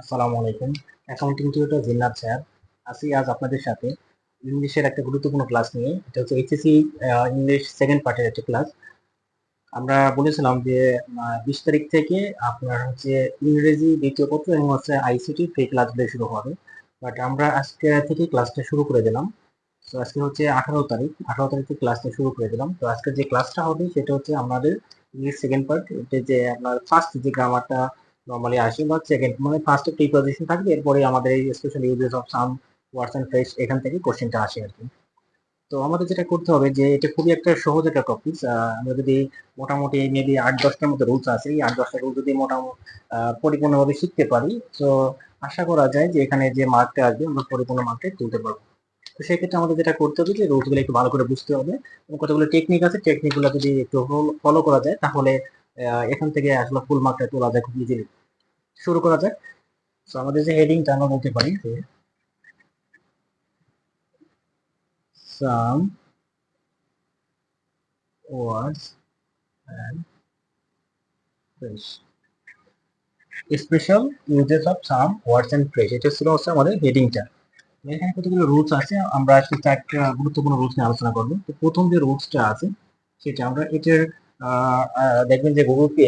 আসসালামু আলাইকুম। Accounting tutor জিন্নাত sir. আজ আপনাদের সাথে ইংলিশের একটা গুরুত্বপূর্ণ ক্লাস নিয়ে। এটা হচ্ছে এইচএসসি ইংলিশ সেকেন্ড পার্টের একটা ক্লাস। আমরা বলেছিলাম যে 20 তারিখ থেকে আপনার হচ্ছে ইংরেজি দ্বিতীয় পত্র এবং হচ্ছে আইসিটি ফ্রি ক্লাসগুলো শুরু হবে। বাট আমরা আজকে থেকে ক্লাসটা শুরু করে দিলাম। তো আজকে হচ্ছে 18 তারিখ। 18 তারিখ থেকে ক্লাসটা শুরু করে দিলাম। তো আজকে যে ক্লাসটা হবে সেটা হচ্ছে আমাদের ইংলিশ সেকেন্ড পার্ট। এটা যে আপনার ফার্স্ট যে গ্রামারটা নরমালি আসে বা সেকেন্ড মানে ফার্স্টে প্রিপোজিশন থাকবে, এরপরে আমাদের এই special uses of some words and phrase এখান থেকে কোশ্চেনটা আসে আর কি। তো আমাদের যেটা করতে হবে যে এটা খুবই একটা সহজ একটা টপিক। আমরা যদি মোটামুটি মেবি 8-10টার মতো রুলস আছে, এই 8-10টা রুল যদি মোটামুটি পরিপূর্ণভাবে শিখতে পারি, তো আশা করা যায় যে এখানে যে মার্কটা আসবে আমরা পরিপূর্ণ মার্কটা তুলতে পারবো। তো সেক্ষেত্রে আমাদের যেটা করতে হবে যে রুলসগুলো একটু ভালো করে বুঝতে হবে এবং কতগুলো টেকনিক আছে, টেকনিকগুলো যদি একটু ফলো করা যায় তাহলে এখান থেকে আসলে ফুল মার্কটা তোলা যায় খুব ইজিলি। শুরু করা যাক। তো আমাদের যে হেডিংটা আমরা বলতে পারি যে some words and phrase, special uses of some words and phrase, এটা ছিল হচ্ছে আমাদের হেডিংটা। এখানে কতগুলো রুলস আছে, আমরা আজকে চারটা গুরুত্বপূর্ণ রুলস নিয়ে আলোচনা করবো। তো প্রথম যে রুলসটা আছে সেটা আমরা এটার দেখবেন যে গুগল পে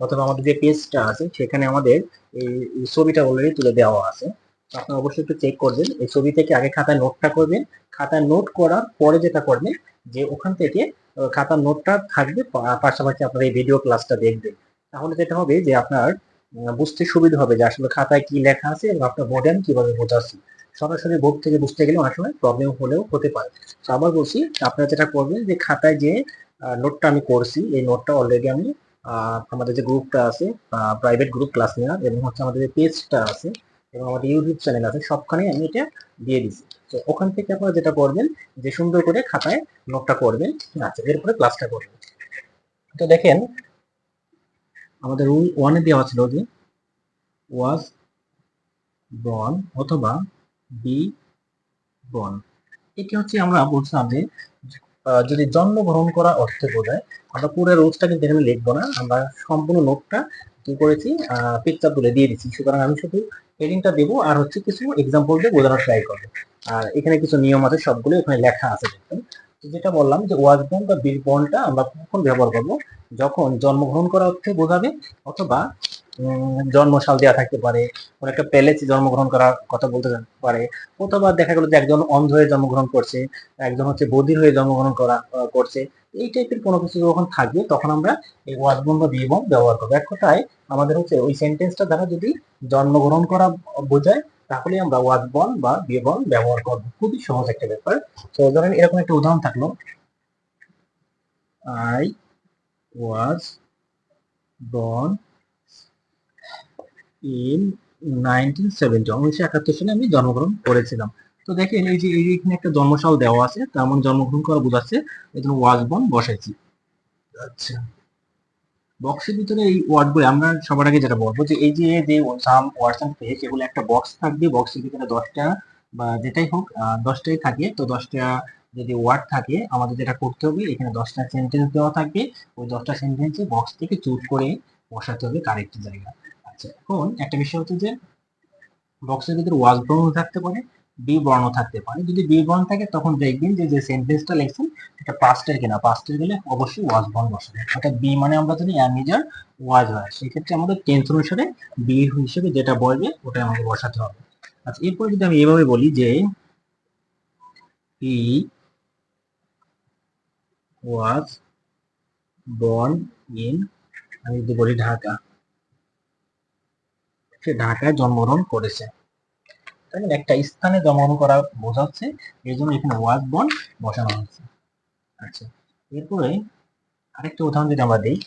অথবা আমাদের যে পেজটা আছে সেখানে আমাদের এই ছবিটা অলরেডি তুলে দেওয়া আছে। তো আপনি অবশ্যই একটু চেক করবেন, এই ছবি থেকে আগে খাতায় নোটটা করবেন। খাতায় নোট করার পরে যেটা করবেন যে ওখান থেকে খাতার নোটটা থাকবে, পাশাপাশি আপনার এই ভিডিও ক্লাসটা দেখবেন। তাহলে যেটা হবে যে আপনার বুঝতে সুবিধা হবে যে আসলে খাতায় কি লেখা আছে এবং আপনার বোর্ডে আমি কিভাবে বোঝাচ্ছি। সরাসরি বোর্ড থেকে বুঝতে গেলে অনেক সময় প্রবলেম হলেও হতে পারে। তো আবার বলছি, আপনারা যেটা করবেন যে খাতায় যে নোটটা আমি করছি এই নোটটা অলরেডি আমি আমাদের যে গ্রুপটা আছে, প্রাইভেট গ্রুপ ক্লাস নেওয়ার, এবং হচ্ছে আমাদের যে পেজটা আছে এবং আমাদের ইউটিউব চ্যানেল আছে সবখানে আমি এটা দিয়ে দিছি। তো ওখান থেকে আপনারা যেটা করবেন যে সুন্দর করে খাতায় নোটটা করবেন। আচ্ছা, এরপরে ক্লাসটা করবেন। তো দেখেন আমাদের রুল ওয়ানে দেওয়া ছিল যে ওয়াজ বর্ন অথবা বি বর্ন। এটি হচ্ছে আমরা বলছিলাম যে যদি জন্মগ্রহণ করা অর্থে বোঝায়। আমরা পুরো রুলসটা কিন্তু এখানে লিখবো না, আমরা সম্পূর্ণ নোটটা কি করেছি পিকচার তুলে দিয়ে দিচ্ছি। সুতরাং আমি শুধু হেডিংটা দেবো আর হচ্ছে কিছু এক্সাম্পল দিয়ে বোঝানোর ট্রাই করবো। আর এখানে কিছু নিয়ম আছে, সবগুলো ওখানে লেখা আছে দেখবেন। তো যেটা বললাম যে ওয়াজ বর্ন বা বীর বর্নটা আমরা কখন ব্যবহার করবো? যখন জন্মগ্রহণ করা অর্থে বোঝাবে, অথবা জন্মসাল দেওয়া থাকতে পারে, কোন একটা প্যালেসে জন্মগ্রহণ করার কথা বলতে পারে, অথবা দেখা গেল যে একজন অন্ধ হয়ে জন্মগ্রহণ করছে, একজন হচ্ছে বধির হয়ে জন্মগ্রহণ করছে। এই টাইপের কোনো কিছু যখন থাকবে তখন আমরা এই ওয়াজ বর্ন বা বীর বর্ন ব্যবহার করবো। এক কথায় আমাদের হচ্ছে ওই সেন্টেন্সটা দ্বারা যদি জন্মগ্রহণ করা বোঝায় তাহলে আমরা ওয়াজ বর্ন বা বীর বর্ন ব্যবহার করবো। খুবই সহজ একটা ব্যাপার। তো ধরেন এরকম একটা উদাহরণ থাকলো, আই ওয়াজ বর্ন ইন 1970, 1971 সালে আমি জন্মগ্রহণ করেছিলাম। তো দেখেন এই যে এখানে একটা জন্মসাল দেওয়া আছে, তার মানে জন্মগ্রহণ করা বোঝাচ্ছে, এই জন্য ওয়াজ বর্ন বসাইছি। আচ্ছা, বক্সের ভিতরে এই ওয়ার্ডগুলো আমরা সবার আগে যেটা বলবো যে এই যে সাম ওয়ার্ডস এন্ড ফ্রেজ, এগুলো একটা বক্স থাকবে, বক্সের ভিতরে 10টা বা যেটাই হোক 10টাই থাকে। তো 10টা যদি ওয়ার্ড থাকে, আমাদের যেটা করতে হবে এখানে 10টা সেন্টেন্স দেওয়া থাকবে, ওই 10টা সেন্টেন্সে বক্স থেকে চুজ করে বসাতে হবে কারেক্ট জায়গা। আচ্ছা, এখন একটা বিষয় হচ্ছে যে বক্সের ভিতরে ওয়াজ বর্ণ থাকতে পারে, বি বর্ণ থাকতে পারে। যদি বি বর্ণ থাকে তখন দেখবেন যে যে সেন্টেন্সটা লিখছেন এটা পাস্টের কিনা, পাস্টের গেলে অবশ্যই ওয়াজ বর্ণ বসাবে। অর্থাৎ বি মানে আমরা জানি অ্যামিজার ওয়াজ হয়, সেক্ষেত্রে আমাদের টেন্স অনুসারে বি হিসেবে যেটা বলবে ওটা আমাকে বসাতে হবে। আচ্ছা, এরপর যদি আমি এভাবে বলি যে হি ওয়াজ বর্ন ইন, আমি যদি বলি ঢাকা, সে ঢাকায় জন্মগ্রহণ করেছে, তাই না? একটা স্থানে জন্মগ্রহণ করা বোঝাচ্ছে, এই জন্য এখানে ওয়াজ বর্ন বসানো হয়েছে। আচ্ছা, এরপরে আরেকটা উদাহরণ যদি আমরা দিই,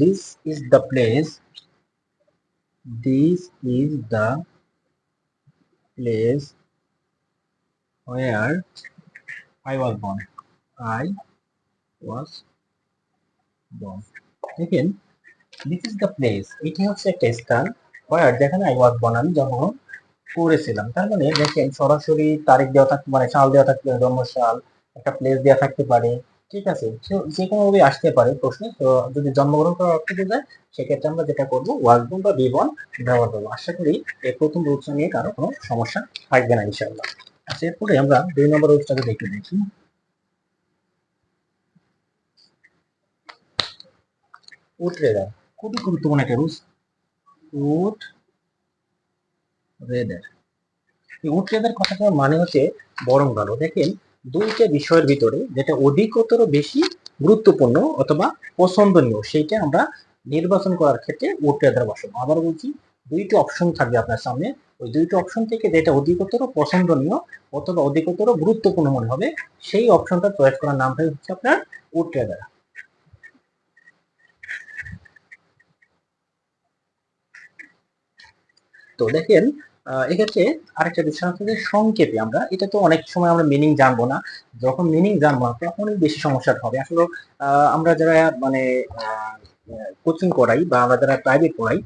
this is the place, this is the place where I was born, I was born. দেখেন দিস ইজ দ্য প্লেস, এটি হচ্ছে একটা স্থান, ওয়ার যেখানে আই ওয়াজ বর্ন আমি জন্মগ্রহণ করেছিলাম। তার মানে দেখেন সরাসরি তারিখ দেওয়া থাকতে পারে, সাল দেওয়া থাকতে পারে, জন্মসাল, একটা প্লেস দেওয়া থাকতে পারে, ঠিক আছে, যে কোনো ভাবে আসতে পারে প্রশ্নে। তো যদি জন্মগ্রহণ করার অর্থ বোঝায় সেক্ষেত্রে আমরা যেটা করবো ওয়াজ বন বা বি বন ব্যবহার করবো। আশা করি এই প্রথম রুলসটা নিয়ে কারো কোনো সমস্যা থাকবে না ইনশাআল্লাহ। আচ্ছা, এরপরে আমরা 2 নম্বর রুলসটা যদি একটু দেখি। উট রেদার খুবই গুরুত্বপূর্ণ একটা রুলস। উট রেদার, এই উট রেদার কথাটার মানে হচ্ছে বরং ভালো। দেখেন, দুইটা বিষয়ের ভিতরে যেটা অধিকতর বেশি গুরুত্বপূর্ণ অথবা পছন্দনীয় সেইটা আমরা নির্বাচন করার ক্ষেত্রে উট রেদার বসাবো। আবার বলছি, দুইটি অপশন থাকবে আপনার সামনে, ওই দুইটি অপশন থেকে যেটা অধিকতর পছন্দনীয় অথবা অধিকতর গুরুত্বপূর্ণ মনে হবে সেই অপশনটা চয়েস করার নামটাই হচ্ছে আপনার উট রেদার। তো দেখেন, এক্ষেত্রে আরেকটা বিষয় হচ্ছে যে সংক্ষেপে আমরা এটা তো অনেক সময় আমরা মিনিং জানবো না, যখন মিনিং জানবো না তখনই বেশি সমস্যাটা হবে আসলে। আমরা যারা মানে কোচিং করাই বা আমরা যারা প্রাইভেট পড়াই,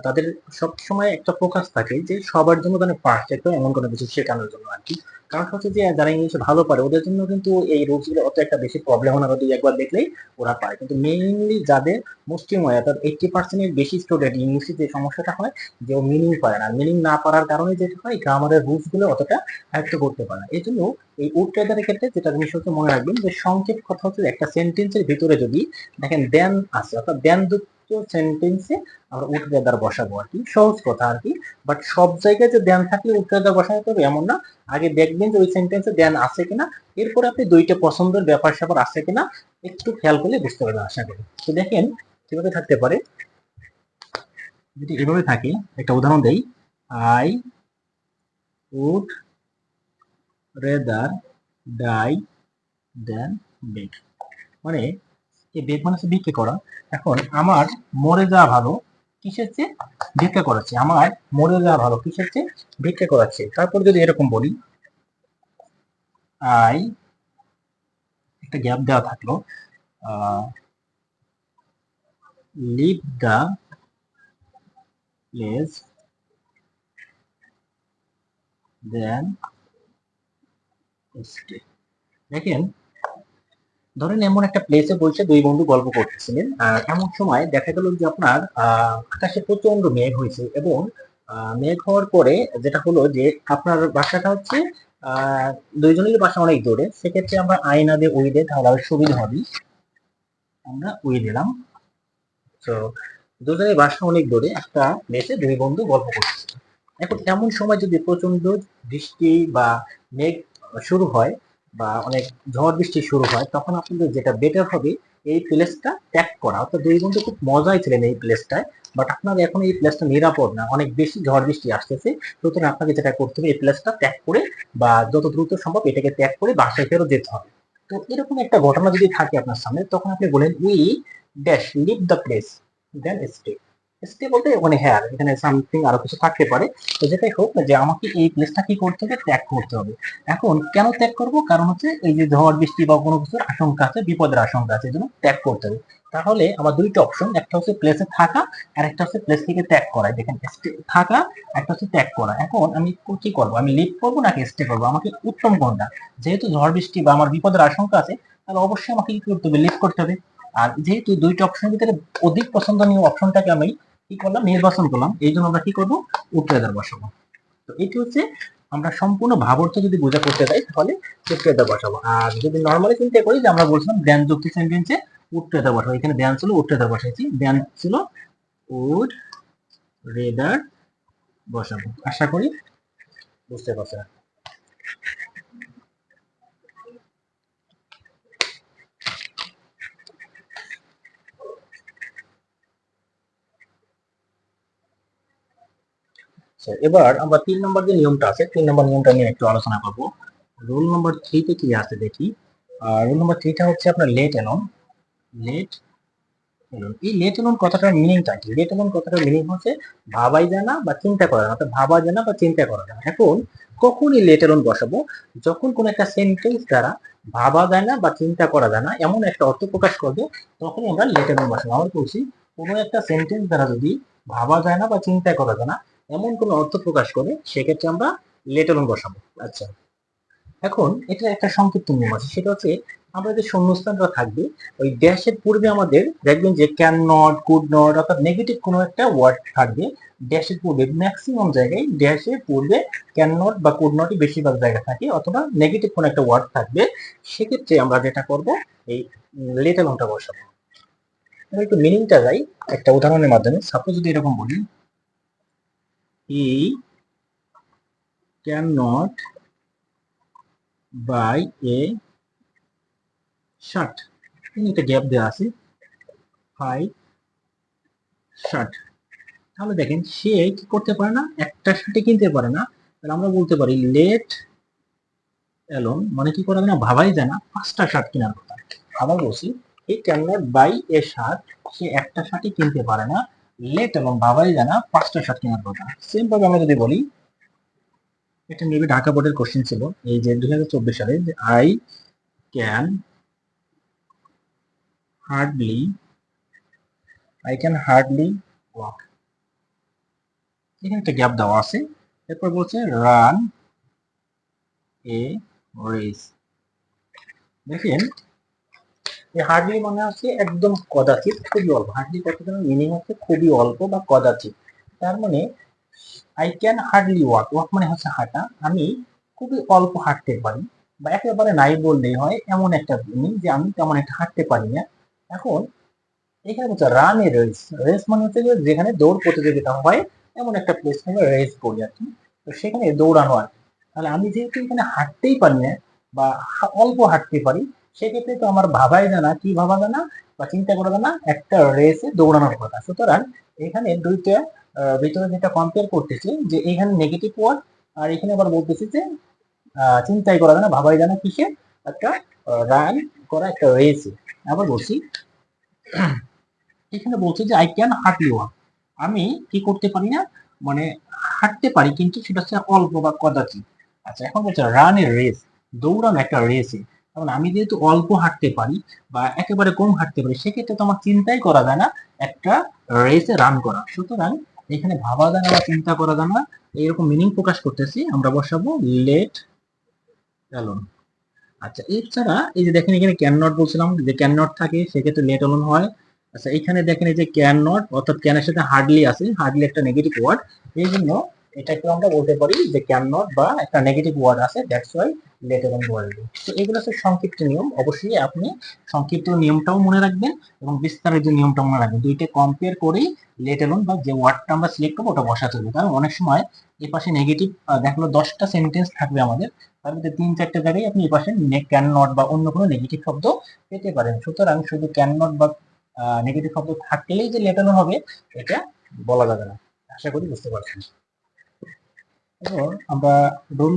তাদের সব সময় একটা ফোকাস থাকে যে সবার জন্য মানে পারফেক্ট হয় এমন কোনো কিছু শেখানোর জন্য আর কি। কারণ হচ্ছে যে যারা ইংলিশে ভালো পারে ওদের জন্য কিন্তু এই রুলস গুলো অত একটা বেশি প্রবলেম হয় না, দুই একবার দেখলেই ওরা পারে। কিন্তু মেইনলি যাদের মুসলিম হয় অর্থাৎ 80% এর বেশি স্টুডেন্ট ইংলিশে যে সমস্যাটা হয় যে ও মিনিং পারে না, মিনিং না পারার কারণে যেটা হয় গ্রামারের রুলস গুলো অতটা আয়ত্ত করতে পারে না। এই জন্য এই উড ট্রেডারের ক্ষেত্রে যেটা জিনিস হচ্ছে মনে রাখবেন যে সংক্ষেপ কথা হচ্ছে একটা সেন্টেন্সের ভিতরে যদি দেখেন দেন আছে অর্থাৎ দেন যুক্ত সেন্টেন্সে আমরা উড ট্রেডার বসাবো আর কি, সহজ কথা আর কি। বাট সব জায়গায় যে দেন থাকলে উড ট্রেডার বসাতে হবে এমন না। আগে দেখবেন যে ওই সেন্টেন্সে দেন আছে কিনা, এরপরে আপনি দুইটা পছন্দের ব্যাপার স্যাপার আছে কিনা একটু খেয়াল করলে বুঝতে পারবেন আশা করি। তো দেখেন কিভাবে থাকতে পারে, যদি এভাবে থাকে, একটা উদাহরণ দেই। I would rather die than beg, মানে এই বেক মানে হচ্ছে ভিক্ষে করা। এখন আমার মরে যাওয়া ভালো কিসের চেয়ে, ভিক্ষা করাচ্ছে। আমার মরে যাওয়া ভালো কিসের চেয়ে, ভিক্ষা করাচ্ছে। তারপর যদি এরকম বলি আই, একটা গ্যাপ দেওয়া থাকলো, leave the place than stay. দেখেন, ধরেন এমন একটা প্লেসে বসে দুই বন্ধু গল্প করতেছিলেন, আর এমন সময় দেখা গেল যে আপনার আকাশে প্রচন্ড মেঘ হয়েছে এবং মেঘ হওয়ার পরে যেটা হলো যে আপনার বাসাটা হচ্ছে আহ দুইজনের বাসা অনেক দূরে, সেক্ষেত্রে আমরা আয়না দিয়ে উই দিই তাহলে আরো সুবিধা হবে। আমরা উই দিলাম। তো দুজনের বাসা অনেক দূরে একটা প্লেসে দুই বন্ধু গল্প করতেছে। এখন এমন সময় যদি প্রচন্ড বৃষ্টি বা মেঘ শুরু হয় বা অনেক ঝড় বৃষ্টি শুরু হয়, তখন আপনাদের যেটা বেটার হবে এই প্লেসটা ত্যাগ করা। অর্থাৎ দুই বন্ধু খুব মজায় ছিলেন এই প্লেসটায়, বাট আপনার এখন এই প্লেসটা নিরাপদ না, অনেক বেশি ঝড় বৃষ্টি আসতেছে। সুতরাং আপনাকে যেটা করতে হবে এই প্লেসটা ত্যাগ করে বা যত দ্রুত সম্ভব এটাকে ত্যাগ করে বাসায় ফেরত যেতে হবে। তো এরকম একটা ঘটনা যদি থাকে আপনার সামনে, তখন আপনি বলেন we dash leave the place than stay. Stay বলতে মানে হ্যাঁ এখানে সামথিং আরো কিছু থাকতে পারে। তো যেটাই হোক যে আমাকে এই প্লেসটা কি করতে হবে, ত্যাগ করতে হবে। এখন কেন ত্যাগ করব, কারণ হচ্ছে এই যে ঝড় বৃষ্টি বা কোনো কিছুর আশঙ্কা আছে, বিপদের আশঙ্কা আছে, এই জন্য ত্যাগ করতে হবে। তাহলে আমার দুইটা অপশন, একটা হচ্ছে প্লেসে থাকা আর একটা হচ্ছে প্লেস থেকে ত্যাগ করা। দেখেন থাকা, একটা হচ্ছে ত্যাগ করা। এখন আমি কি করব, আমি লিভ করবো নাকি স্টে করবো, আমাকে উত্তম কোনটা? যেহেতু ঝড় বৃষ্টি বা আমার বিপদের আশঙ্কা আছে তাহলে অবশ্যই আমাকে কি করতে হবে, লিভ করতে হবে। আর যেহেতু দুইটা অপশনের ভিতরে অধিক পছন্দনীয় অপশনটাকে আমি কি করলাম, নির্বাচন করলাম, এই জন্য আমরা কি করবো, উত্তরাধার বসাবো। তো এটি হচ্ছে আমরা সম্পূর্ণ ভাবার্থ যদি বোঝা করতে যাই তাহলে উত্তরাধার বসাবো। আর যদি নর্মালি চিন্তা করি যে আমরা বলছিলাম দেন যুক্ত সেন্টেন্সে উত্তরাধার বসাবো, এখানে দেন ছিল উত্তরাধার বসাইছি, দেন ছিল উড রেদার বসাবো। আশা করি বুঝতে পারছেন। এবার আমরা 3 নম্বর যে নিয়মটা আছে 3 নম্বর নিয়মটা নিয়ে একটু আলোচনা করব। রুল নম্বর 3 কি আছে দেখি। রুল নম্বর 3টা হচ্ছে আপনার লেট এলন। লেট এলন, এই লেট এলন কথাটার মিনিংটা কি? লেট এলন কথাটার মিনিং হচ্ছে ভাবাই যায় না বা চিন্তা করা না, অর্থাৎ ভাবা যায় না বা চিন্তা করা যায় না। এখন কখনই লেট এলন বসাবো, যখন কোন একটা সেন্টেন্স দ্বারা ভাবা যায় না বা চিন্তা করা যায় না এমন একটা অর্থ প্রকাশ করবে, তখনই আমরা লেট এলন বসাবো। আমরা বলছি কোনো একটা সেন্টেন্স দ্বারা যদি ভাবা যায় না বা চিন্তা করা যায় না এমন কোন অর্থ প্রকাশ করে সেক্ষেত্রে আমরা লেট এলন বসাবো। আচ্ছা, এখন এটা একটা সংক্ষিপ্ত নিয়ম আছে, সেটা হচ্ছে আমরা যে শূন্যস্থানটা থাকবে ওই ড্যাশের পূর্বে আমাদের দেখবেন যে ক্যান নট, কুড নট অর্থাৎ নেগেটিভ কোনো একটা ওয়ার্ড থাকবে ড্যাশের পূর্বে। ম্যাক্সিমাম জায়গায় ড্যাশের পূর্বে ক্যান নট বা কুড নটই বেশিরভাগ জায়গায় থাকে, অথবা নেগেটিভ কোনো একটা ওয়ার্ড থাকবে। সেক্ষেত্রে আমরা যেটা করব এই লেট অ্যালোনটা বসাবো। আমরা একটু মিনিংটা যাই একটা উদাহরণের মাধ্যমে। সাপোজ যদি এরকম বলি, he can not buy a shirt, একটা গ্যাপ দেওয়া আছে, বাই শার্ট। তাহলে দেখেন সে কি করতে পারে না, একটা শার্টই কিনতে পারে না। তাহলে আমরা বলতে পারি লেট অ্যালোন মানে কি করা যায় না, ভাবাই যায় না 5টা শার্ট কেনার কথা। আবার বলছি, he can not buy a shirt, সে একটা শার্টই কিনতে পারে না। লেট এবং ভাবাই যায় না 5টা শার্ট কেনার কথা। সেম ভাবে আমরা যদি বলি, এটা মেবি ঢাকা বোর্ডের কোশ্চেন ছিল এই যে 2024 সালে, যে আই ক্যান হার্ডলি ওয়াক। এখানে একটা গ্যাপ দেওয়া আছে। এরপর বলছে রান এ রেস। দেখেন এই হার্ডলি মানে হচ্ছে একদম কদাচিৎ, খুবই অল্প। হার্ডলি কথাটার মিনিং হচ্ছে খুবই অল্প বা কদাচিৎ। তার মানে I can hardly walk, walk মানে হচ্ছে হাঁটা, আমি খুবই অল্প হাঁটতে পারি, বা একেবারে নাই বললেই হয় এমন একটা মিনিং যে আমি তেমন একটা হাঁটতে পারি না। এখন এখানে হচ্ছে রান এ রেস। রেস মানে হচ্ছে যে যেখানে দৌড় প্রতিযোগিতা হয়, এমন একটা প্লেস আমরা রেস বলি আর কি। তো সেখানে দৌড়ানো আর কি। তাহলে আমি যেহেতু এখানে হাঁটতেই পারি না বা অল্প হাঁটতে পারি, সেক্ষেত্রে তো আমার ভাবাই জানা, কি ভাবা জানা বা চিন্তা করা জানা একটা রেসে দৌড়ানোর কথা। সুতরাং এখানে দুইটা ভিতরে যেটা কম্পেয়ার করতেছি, যে এখানে নেগেটিভ ওয়ার্ড, আর এখানে আবার বলতেছি যে চিন্তাই করা জানা, ভাবাই জানা কিসে, একটা রান করা একটা রেসে। আবার বলছি, এখানে বলছে যে আই ক্যান হার্ডলি ওয়াক, আমি কি করতে পারি না, মানে হাঁটতে পারি কিন্তু সেটা হচ্ছে অল্প বা কদাচিৎ। আচ্ছা, এখন বলছে রান এ রেস, দৌড়ানো একটা রেসে। কারণ আমি যেহেতু অল্প হাঁটতে পারি বা একেবারে কম হাঁটতে পারি, সেক্ষেত্রে তো আমার চিন্তাই করা যায় না একটা রেসে রান করা। সুতরাং এখানে ভাবা যায় না বা চিন্তা করা যায় না, এইরকম মিনিং প্রকাশ করতেছি, আমরা বসাবো লেট অ্যালোন। আচ্ছা, এছাড়া এই যে দেখেন এখানে ক্যান নট বলছিলাম, যে ক্যান নট থাকে সেক্ষেত্রে লেট অলোন হয়। আচ্ছা, এখানে দেখেন এই যে ক্যান নট অর্থাৎ ক্যানের সাথে হার্ডলি আছে, হার্ডলি একটা নেগেটিভ ওয়ার্ড, এই জন্য এটাকে আমরা বলতে পারি যে ক্যান নট বা একটা নেগেটিভ ওয়ার্ড আছে, দ্যাটস ওয়াই লেট অলোন বলবো। তো এগুলো হচ্ছে সংক্ষিপ্ত নিয়ম। অবশ্যই আপনি সংক্ষিপ্ত নিয়মটাও মনে রাখবেন এবং বিস্তারিত নিয়মটা মনে রাখবেন। দুইটা কম্পেয়ার করেই লেট অলোন বা যে ওয়ার্ডটা আমরা সিলেক্ট করবো ওটা বসাতে হবে। কারণ অনেক সময় এই পাশে নেগেটিভ দেখলো 10টা সেন্টেন্স থাকবে আমাদের, তার মধ্যে 3-4টে জায়গায় আপনি এই পাশে ক্যান নট বা অন্য কোনো নেগেটিভ শব্দ পেতে পারেন। সুতরাং শুধু ক্যান নট বা নেগেটিভ শব্দ থাকলেই যে লেটানো হবে এটা বলা যাবে না। আশা করি বুঝতে পারছেন। এবার আমরা রোল